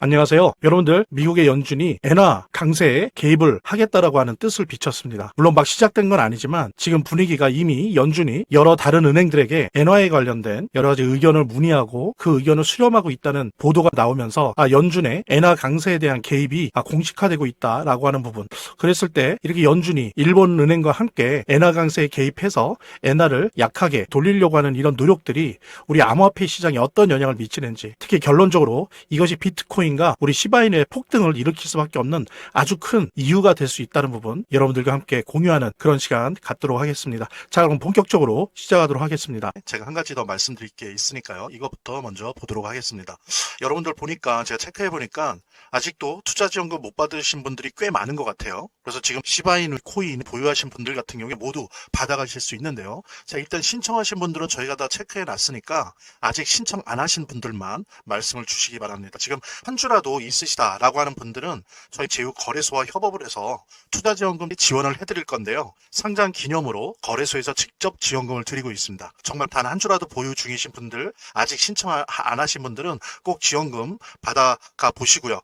안녕하세요. 여러분들, 미국의 연준이 엔화 강세에 개입을 하겠다라고 하는 뜻을 비췄습니다. 물론 막 시작된 건 아니지만 지금 분위기가 이미 연준이 여러 다른 은행들에게 엔화에 관련된 여러 가지 의견을 문의하고 그 의견을 수렴하고 있다는 보도가 나오면서 연준의 엔화 강세에 대한 개입이 공식화되고 있다라고 하는 부분. 그랬을 때 이렇게 연준이 일본 은행과 함께 엔화 강세에 개입해서 엔화를 약하게 돌리려고 하는 이런 노력들이 우리 암호화폐 시장에 어떤 영향을 미치는지, 특히 결론적으로 이것이 비트코인과 우리 시바이누의 폭등을 일으킬 수밖에 없는 아주 큰 이유가 될 수 있다는 부분, 여러분들과 함께 공유하는 그런 시간 갖도록 하겠습니다. 자, 그럼 본격적으로 시작하도록 하겠습니다. 제가 한 가지 더 말씀드릴 게 있으니까요. 이것부터 먼저 보도록 하겠습니다. 여러분들 보니까, 제가 체크해 보니까 아직도 투자지원금 못 받으신 분들이 꽤 많은 것 같아요. 그래서 지금 시바이누 코인 보유하신 분들 같은 경우에 모두 받아가실 수 있는데요. 자, 일단 신청하신 분들은 저희가 다 체크해 놨으니까 아직 신청 안 하신 분들만 말씀을 주시기 바랍니다. 지금 한 주라도 있으시다라고 하는 분들은 저희 제휴거래소와 협업을 해서 투자지원금 지원을 해드릴 건데요. 상장 기념으로 거래소에서 직접 지원금을 드리고 있습니다. 정말 단 한 주라도 보유 중이신 분들, 아직 신청 안 하신 분들은 꼭 지원금 받아가 보시고요.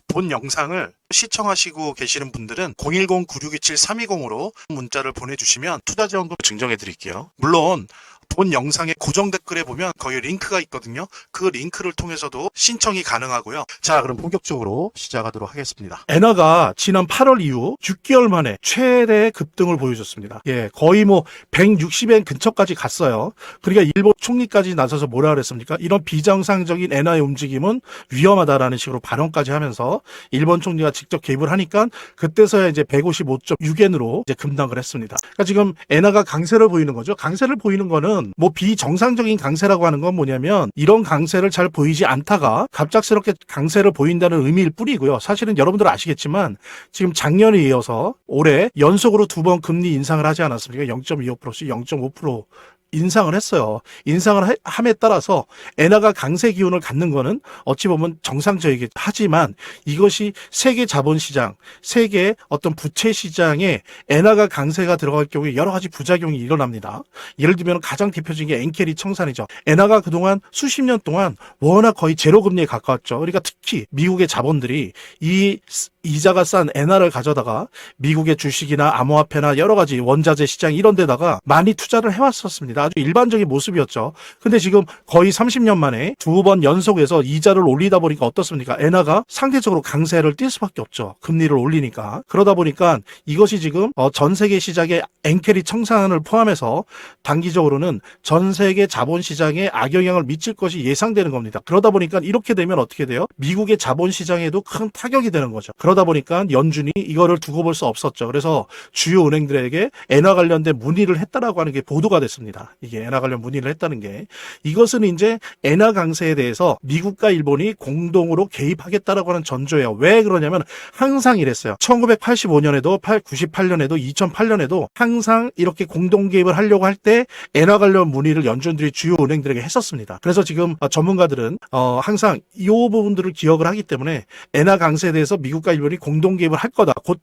본 영상을 시청하시고 계시는 분들은 010-9627-320으로 문자를 보내주시면 투자지원금 증정해 드릴게요. 물론 본 영상의 고정 댓글에 보면 거기 링크가 있거든요. 그 링크를 통해서도 신청이 가능하고요. 자, 그럼 본격적으로 시작하도록 하겠습니다. 엔화가 지난 8월 이후 6개월 만에 최대 급등을 보여줬습니다. 거의 160엔 근처까지 갔어요. 그러니까 일본 총리까지 나서서 뭐라 그랬습니까? 이런 비정상적인 엔화의 움직임은 위험하다라는 식으로 발언까지 하면서 일본 총리가 직접 개입을 하니까 그때서야 이제 155.6엔으로 이제 급락을 했습니다. 그러니까 지금 엔화가 강세를 보이는 거죠. 강세를 보이는 거는 비정상적인 강세라고 하는 건 뭐냐면, 이런 강세를 잘 보이지 않다가 갑작스럽게 강세를 보인다는 의미일 뿐이고요. 사실은 여러분들 아시겠지만 지금 작년에 이어서 올해 연속으로 2번 금리 인상을 하지 않았습니까? 0.25%씩 0.5% 인상을 했어요. 인상을 함에 따라서 엔화가 강세 기운을 갖는 거는 어찌 보면 정상적이긴 하지만, 이것이 세계 자본시장, 세계 어떤 부채 시장에 엔화가 강세가 들어갈 경우에 여러 가지 부작용이 일어납니다. 예를 들면 가장 대표적인 게 엔캐리 청산이죠. 엔화가 그동안 수십 년 동안 워낙 거의 제로 금리에 가까웠죠. 그러니까 특히 미국의 자본들이 이 이자가 싼 엔화를 가져다가 미국의 주식이나 암호화폐나 여러 가지 원자재 시장 이런 데다가 많이 투자를 해왔었습니다. 아주 일반적인 모습이었죠. 근데 지금 거의 30년 만에 2번 연속해서 이자를 올리다 보니까 어떻습니까? 엔화가 상대적으로 강세를 띌 수밖에 없죠. 금리를 올리니까. 그러다 보니까 이것이 지금 전 세계 시장의 엔캐리 청산을 포함해서 단기적으로는 전 세계 자본시장에 악영향을 미칠 것이 예상되는 겁니다. 그러다 보니까 이렇게 되면 어떻게 돼요? 미국의 자본시장에도 큰 타격이 되는 거죠. 그러다 보니까 연준이 이거를 두고 볼 수 없었죠. 그래서 주요 은행들에게 엔화 관련된 문의를 했다라고 하는 게 보도가 됐습니다. 이게 엔화 관련 문의를 했다는 게, 이것은 이제 엔화 강세에 대해서 미국과 일본이 공동으로 개입하겠다라고 하는 전조예요. 왜 그러냐면 항상 이랬어요. 1985년에도 98년에도 2008년에도 항상 이렇게 공동 개입을 하려고 할 때 엔화 관련 문의를 연준들이 주요 은행들에게 했었습니다. 그래서 지금 전문가들은 항상 이 부분들을 기억을 하기 때문에 엔화 강세에 대해서 미국과 일본이 공동 개입을 할 거다. 곧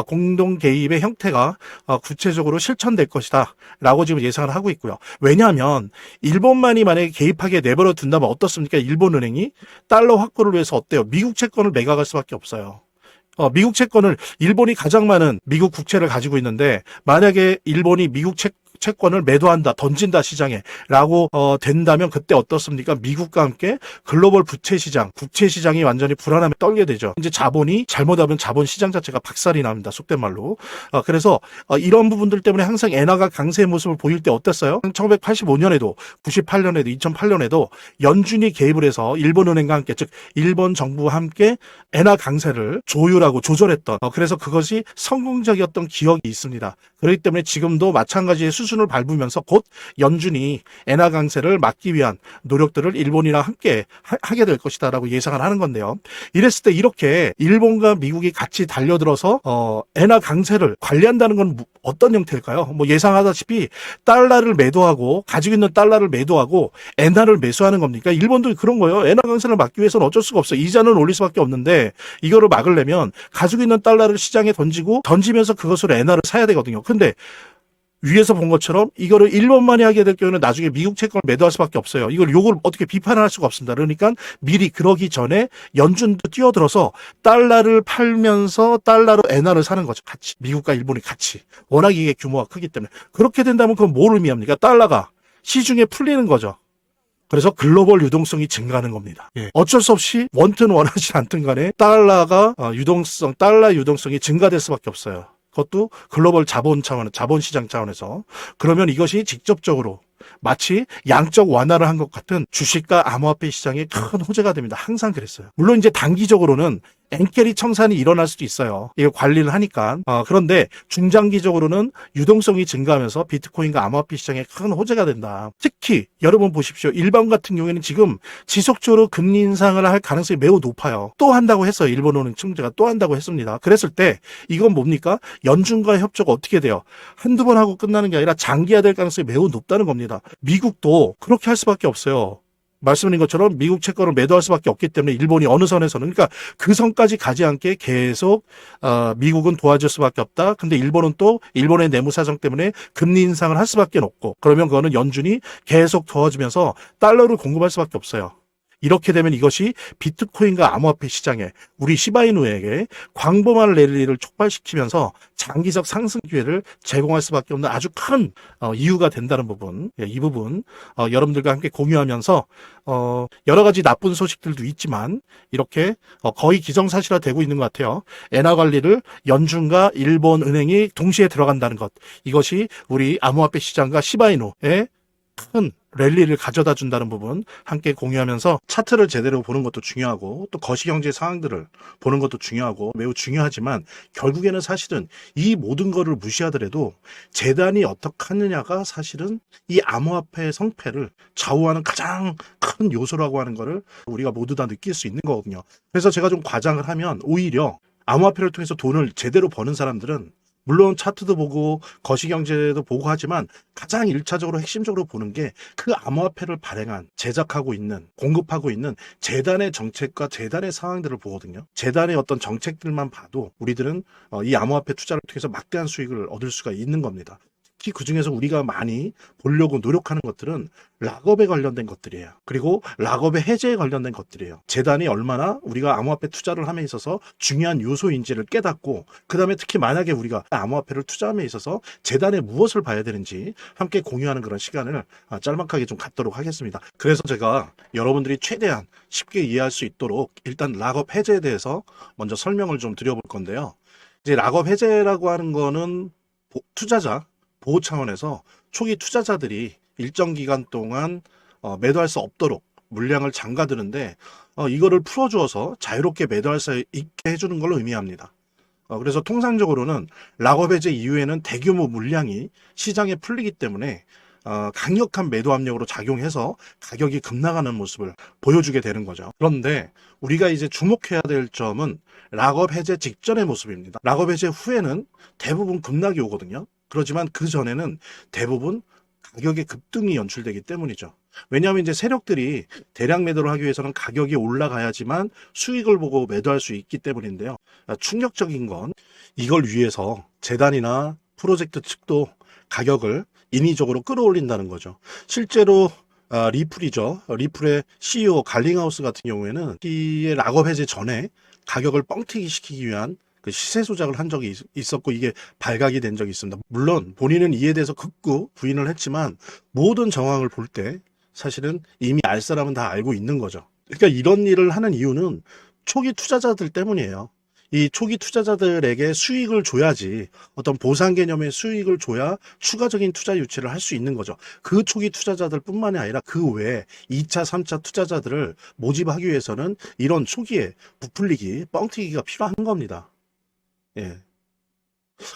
공동 개입의 형태가 구체적으로 실천될 것이다 라고 지금 예상을 하고 있고요. 왜냐하면 일본만이 만약에 개입하게 내버려 둔다면 어떻습니까? 일본 은행이 달러 확보를 위해서 어때요? 미국 채권을 매각할 수밖에 없어요. 미국 채권을, 일본이 가장 많은 미국 국채를 가지고 있는데 만약에 일본이 미국 채권을 매도한다, 던진다 시장에 라고 된다면 그때 어떻습니까? 미국과 함께 글로벌 부채 시장, 국채 시장이 완전히 불안함에 떨게 되죠. 이제 자본이 잘못하면 자본 시장 자체가 박살이 납니다. 속된 말로. 그래서 이런 부분들 때문에 항상 엔화가 강세의 모습을 보일 때 어땠어요? 1985년에도 98년에도 2008년에도 연준이 개입을 해서 일본 은행과 함께, 즉 일본 정부와 함께 엔화 강세를 조율하고 조절했던, 그래서 그것이 성공적이었던 기억이 있습니다. 그렇기 때문에 지금도 마찬가지의 수순을 밟으면서 곧 연준이 엔화 강세를 막기 위한 노력들을 일본이랑 함께 하게 될 것이다라고 예상을 하는 건데요. 이랬을 때 이렇게 일본과 미국이 같이 달려들어서 엔화 강세를 관리한다는 건 어떤 형태일까요? 예상하다시피 달러를 매도하고, 가지고 있는 달러를 매도하고 엔화를 매수하는 겁니까? 일본도 그런 거예요. 엔화 강세를 막기 위해서는 어쩔 수가 없어요. 이자는 올릴 수밖에 없는데 이거를 막으려면 가지고 있는 달러를 시장에 던지면서 그것으로 엔화를 사야 되거든요. 근데 위에서 본 것처럼 이거를 일본만이 하게 될 경우는 나중에 미국 채권을 매도할 수밖에 없어요. 이걸 요걸 어떻게 비판을 할 수가 없습니다. 그러니까 미리 그러기 전에 연준도 뛰어들어서 달러를 팔면서 달러로 엔화를 사는 거죠. 같이. 미국과 일본이 같이. 워낙 이게 규모가 크기 때문에. 그렇게 된다면 그건 뭘 의미합니까? 달러가 시중에 풀리는 거죠. 그래서 글로벌 유동성이 증가하는 겁니다. 예. 어쩔 수 없이 원튼 원하지 않든 간에 달러 유동성이 증가될 수밖에 없어요. 그것도 글로벌 자본시장 차원에서. 그러면 이것이 직접적으로 마치 양적 완화를 한 것 같은 주식과 암호화폐 시장에 큰 호재가 됩니다. 항상 그랬어요. 물론 이제 단기적으로는 엔캐리 청산이 일어날 수도 있어요. 이걸 관리를 하니까. 그런데 중장기적으로는 유동성이 증가하면서 비트코인과 암호화폐 시장에 큰 호재가 된다. 특히 여러분 보십시오. 일본 같은 경우에는 지금 지속적으로 금리 인상을 할 가능성이 매우 높아요. 또 한다고 했어요. 일본어는 총재가 또 한다고 했습니다. 그랬을 때 이건 뭡니까? 연준과의 협조가 어떻게 돼요? 한두 번 하고 끝나는 게 아니라 장기화될 가능성이 매우 높다는 겁니다. 미국도 그렇게 할 수밖에 없어요. 말씀드린 것처럼 미국 채권을 매도할 수밖에 없기 때문에 일본이 어느 선에서는 그러니까 그 선까지 가지 않게 계속 미국은 도와줄 수밖에 없다. 근데 일본은 또 일본의 내무 사정 때문에 금리 인상을 할 수밖에 없고 그러면 그거는 연준이 계속 도와주면서 달러를 공급할 수밖에 없어요. 이렇게 되면 이것이 비트코인과 암호화폐 시장에 우리 시바이누에게 광범한 랠리를 촉발시키면서 장기적 상승 기회를 제공할 수밖에 없는 아주 큰 이유가 된다는 부분, 이 부분 여러분들과 함께 공유하면서 여러 가지 나쁜 소식들도 있지만 이렇게 거의 기정사실화되고 있는 것 같아요. 엔화 관리를 연준과 일본 은행이 동시에 들어간다는 것, 이것이 우리 암호화폐 시장과 시바이누의 큰 랠리를 가져다 준다는 부분 함께 공유하면서 차트를 제대로 보는 것도 중요하고 또 거시경제 상황들을 보는 것도 중요하고 매우 중요하지만 결국에는 사실은 이 모든 거를 무시하더라도 재단이 어떻게 하느냐가 사실은 이 암호화폐의 성패를 좌우하는 가장 큰 요소라고 하는 거를 우리가 모두 다 느낄 수 있는 거거든요. 그래서 제가 좀 과장을 하면 오히려 암호화폐를 통해서 돈을 제대로 버는 사람들은 물론 차트도 보고 거시경제도 보고 하지만 가장 1차적으로 핵심적으로 보는 게 그 암호화폐를 발행한, 제작하고 있는, 공급하고 있는 재단의 정책과 재단의 상황들을 보거든요. 재단의 어떤 정책들만 봐도 우리들은 이 암호화폐 투자를 통해서 막대한 수익을 얻을 수가 있는 겁니다. 특히 그중에서 우리가 많이 보려고 노력하는 것들은 락업에 관련된 것들이에요. 그리고 락업의 해제에 관련된 것들이에요. 재단이 얼마나 우리가 암호화폐 투자를 함에 있어서 중요한 요소인지를 깨닫고 그 다음에 특히 만약에 우리가 암호화폐를 투자함에 있어서 재단에 무엇을 봐야 되는지 함께 공유하는 그런 시간을 짤막하게 좀 갖도록 하겠습니다. 그래서 제가 여러분들이 최대한 쉽게 이해할 수 있도록 일단 락업 해제에 대해서 먼저 설명을 좀 드려볼 건데요. 이제 락업 해제라고 하는 거는 투자자 보호 차원에서 초기 투자자들이 일정 기간 동안 매도할 수 없도록 물량을 잠가두는데 이거를 풀어주어서 자유롭게 매도할 수 있게 해주는 걸 의미합니다. 그래서 통상적으로는 락업 해제 이후에는 대규모 물량이 시장에 풀리기 때문에 강력한 매도 압력으로 작용해서 가격이 급락하는 모습을 보여주게 되는 거죠. 그런데 우리가 이제 주목해야 될 점은 락업 해제 직전의 모습입니다. 락업 해제 후에는 대부분 급락이 오거든요. 그렇지만 그 전에는 대부분 가격의 급등이 연출되기 때문이죠. 왜냐하면 이제 세력들이 대량 매도를 하기 위해서는 가격이 올라가야지만 수익을 보고 매도할 수 있기 때문인데요. 충격적인 건 이걸 위해서 재단이나 프로젝트 측도 가격을 인위적으로 끌어올린다는 거죠. 실제로 리플이죠. 리플의 CEO 갈링하우스 같은 경우에는 이 락업 해제 전에 가격을 뻥튀기 시키기 위한 그 시세 조작을 한 적이 있었고 이게 발각이 된 적이 있습니다. 물론 본인은 이에 대해서 극구 부인을 했지만 모든 정황을 볼 때 사실은 이미 알 사람은 다 알고 있는 거죠. 그러니까 이런 일을 하는 이유는 초기 투자자들 때문이에요. 이 초기 투자자들에게 수익을 줘야지 어떤 보상 개념의 수익을 줘야 추가적인 투자 유치를 할 수 있는 거죠. 그 초기 투자자들 뿐만이 아니라 그 외에 2차, 3차 투자자들을 모집하기 위해서는 이런 초기에 부풀리기, 뻥튀기가 필요한 겁니다. 예.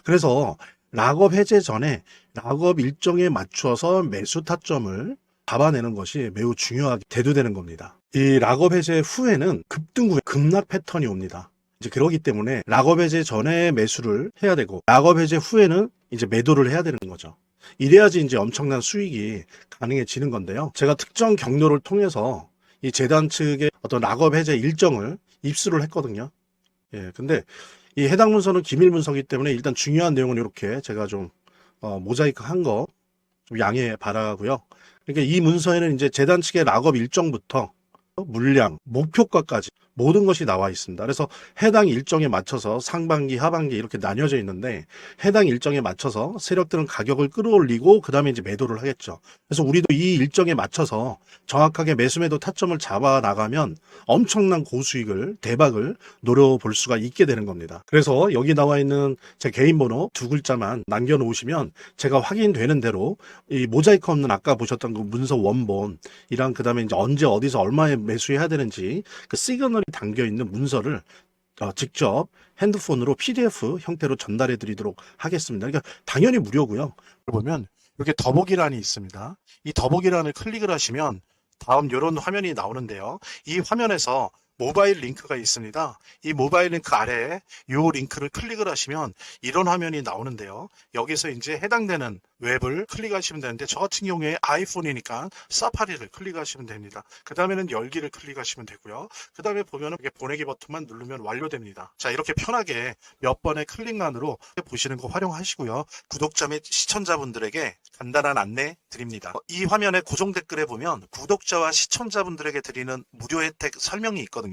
그래서 락업 해제 전에 락업 일정에 맞춰서 매수 타점을 잡아내는 것이 매우 중요하게 대두되는 겁니다. 이 락업 해제 후에는 급등 후에 급락 패턴이 옵니다. 이제 그러기 때문에 락업 해제 전에 매수를 해야 되고 락업 해제 후에는 이제 매도를 해야 되는 거죠. 이래야지 이제 엄청난 수익이 가능해지는 건데요. 제가 특정 경로를 통해서 이 재단 측의 어떤 락업 해제 일정을 입수를 했거든요. 예, 근데 이 해당 문서는 기밀 문서이기 때문에 일단 중요한 내용은 이렇게 제가 좀 모자이크 한 거 좀 양해 바라고요. 그러니까 이 문서에는 이제 재단 측의 락업 일정부터 물량, 목표가까지 모든 것이 나와 있습니다. 그래서 해당 일정에 맞춰서 상반기, 하반기 이렇게 나뉘어져 있는데 해당 일정에 맞춰서 세력들은 가격을 끌어올리고 그 다음에 이제 매도를 하겠죠. 그래서 우리도 이 일정에 맞춰서 정확하게 매수매도 타점을 잡아 나가면 엄청난 고수익을, 대박을 노려볼 수가 있게 되는 겁니다. 그래서 여기 나와 있는 제 개인 번호 두 글자만 남겨놓으시면 제가 확인되는 대로 이 모자이크 없는 아까 보셨던 그 문서 원본이랑 그 다음에 이제 언제 어디서 얼마에 매수해야 되는지 그 시그널이 담겨 있는 문서를 직접 핸드폰으로 PDF 형태로 전달해 드리도록 하겠습니다. 그러니까 당연히 무료고요. 보면 이렇게 더보기란이 있습니다. 이 더보기란을 클릭을 하시면 다음 이런 화면이 나오는데요. 이 화면에서 모바일 링크가 있습니다. 이 모바일 링크 아래에 이 링크를 클릭을 하시면 이런 화면이 나오는데요. 여기서 이제 해당되는 웹을 클릭하시면 되는데 저 같은 경우에 아이폰이니까 사파리를 클릭하시면 됩니다. 그 다음에는 열기를 클릭하시면 되고요. 그 다음에 보면은 이렇게 보내기 버튼만 누르면 완료됩니다. 자, 이렇게 편하게 몇 번의 클릭만으로 보시는 거 활용하시고요. 구독자 및 시청자분들에게 간단한 안내 드립니다. 이 화면의 고정 댓글에 보면 구독자와 시청자분들에게 드리는 무료 혜택 설명이 있거든요.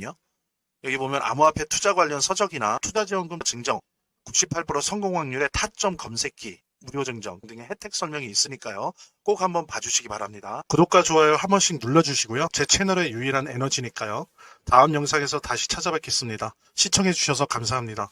여기 보면 암호화폐 투자 관련 서적이나 투자지원금 증정, 98% 성공 확률의 타점 검색기, 무료 증정 등의 혜택 설명이 있으니까요. 꼭 한번 봐주시기 바랍니다. 구독과 좋아요 한 번씩 눌러주시고요. 제 채널의 유일한 에너지니까요. 다음 영상에서 다시 찾아뵙겠습니다. 시청해주셔서 감사합니다.